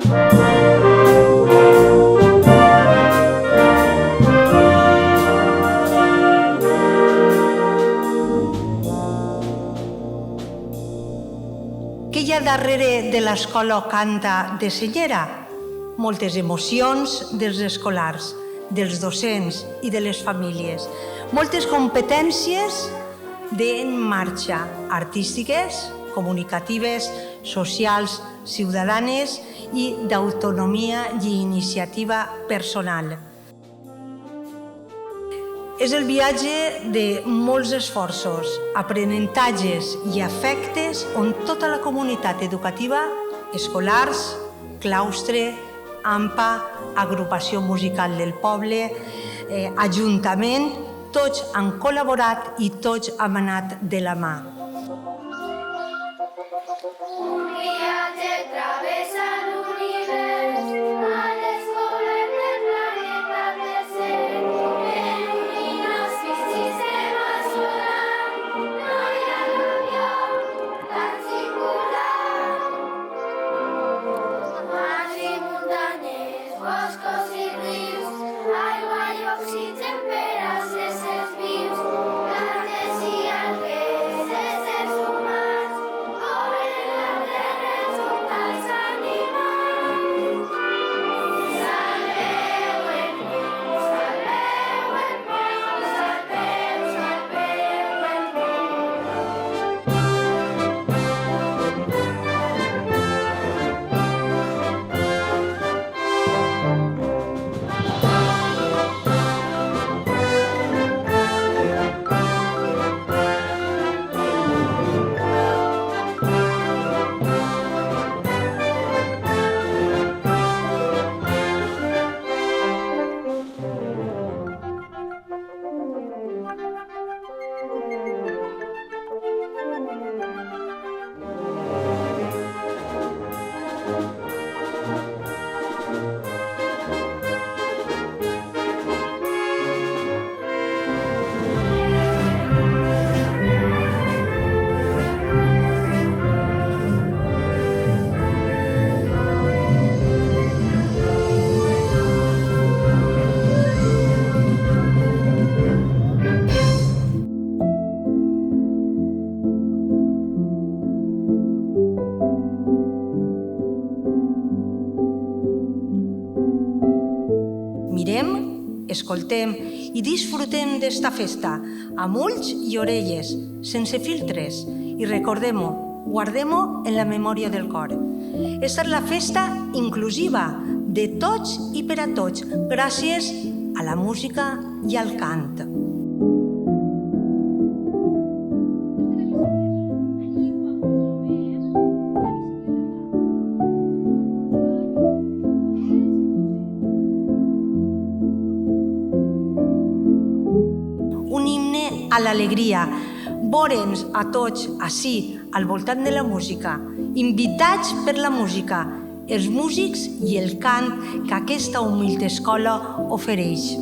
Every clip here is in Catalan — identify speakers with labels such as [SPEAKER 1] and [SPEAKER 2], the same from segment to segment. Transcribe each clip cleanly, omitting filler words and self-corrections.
[SPEAKER 1] Què hi ha darrere de l'Escola Canta de Cellera? Moltes emocions dels escolars, dels docents i de les famílies. Moltes competències en marxa, artístiques, comunicatives, socials, ciutadanes i d'autonomia i iniciativa personal. És el viatge de molts esforços, aprenentatges i afectes on tota la comunitat educativa, escolars, claustre, AMPA, agrupació musical del poble, ajuntament, tots han col·laborat i tots hem anat de la mà.
[SPEAKER 2] Un viatge travessa l'univers, a l'escola del planeta tercer. En un inhòspit sistema solar, no hi ha lloc tan singular. Mars i muntanyes, boscos i rius, aigua i oxigen per als éssers vius. Plantes i algues, éssers humans, obren la terra junts als animals. Salveu el món, salveu el món, salveu, salveu el món.
[SPEAKER 1] Mirem, escoltem i disfrutem d'esta festa amb ulls i orelles, sense filtres, i recordem-ho, guardem-ho en la memòria del cor. Esta és la festa inclusiva de tots i per a tots, gràcies a la música i al cant. Un himne a l'alegria, veure'ns a tots ací, al voltant de la música, invitats per la música, els músics i el cant que aquesta humil escola ofereix.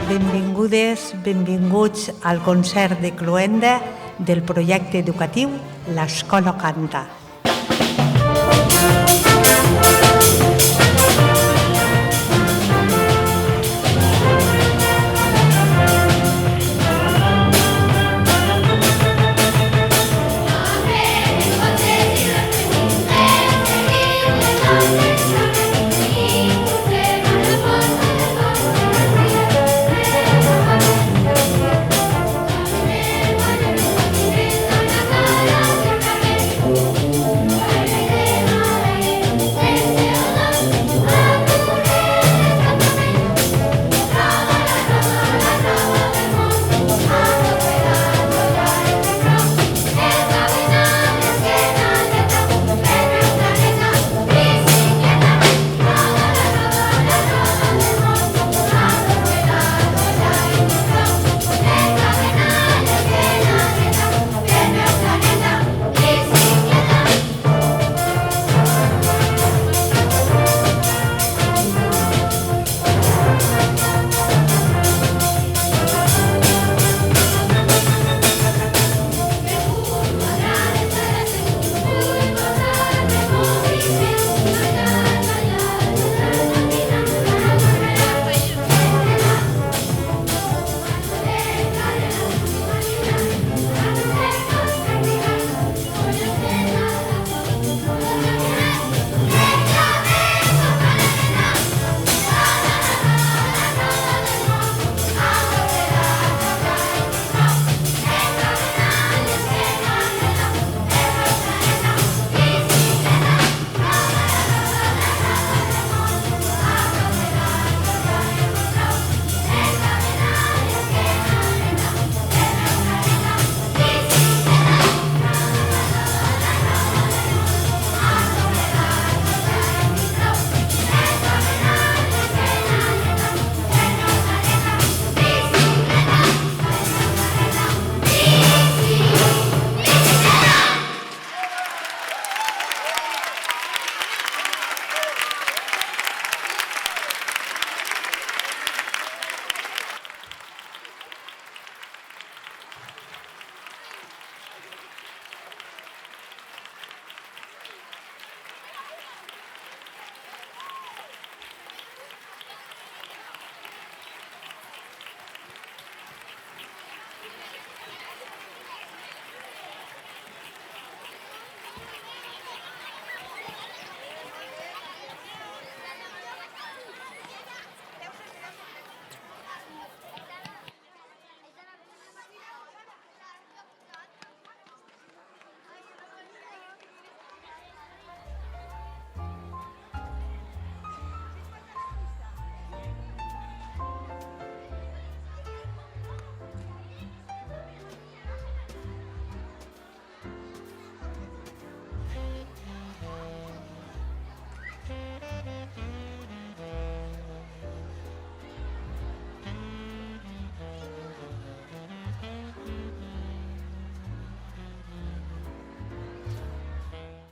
[SPEAKER 1] Benvingudes, benvinguts al concert de cloenda del projecte educatiu L'Escola Canta.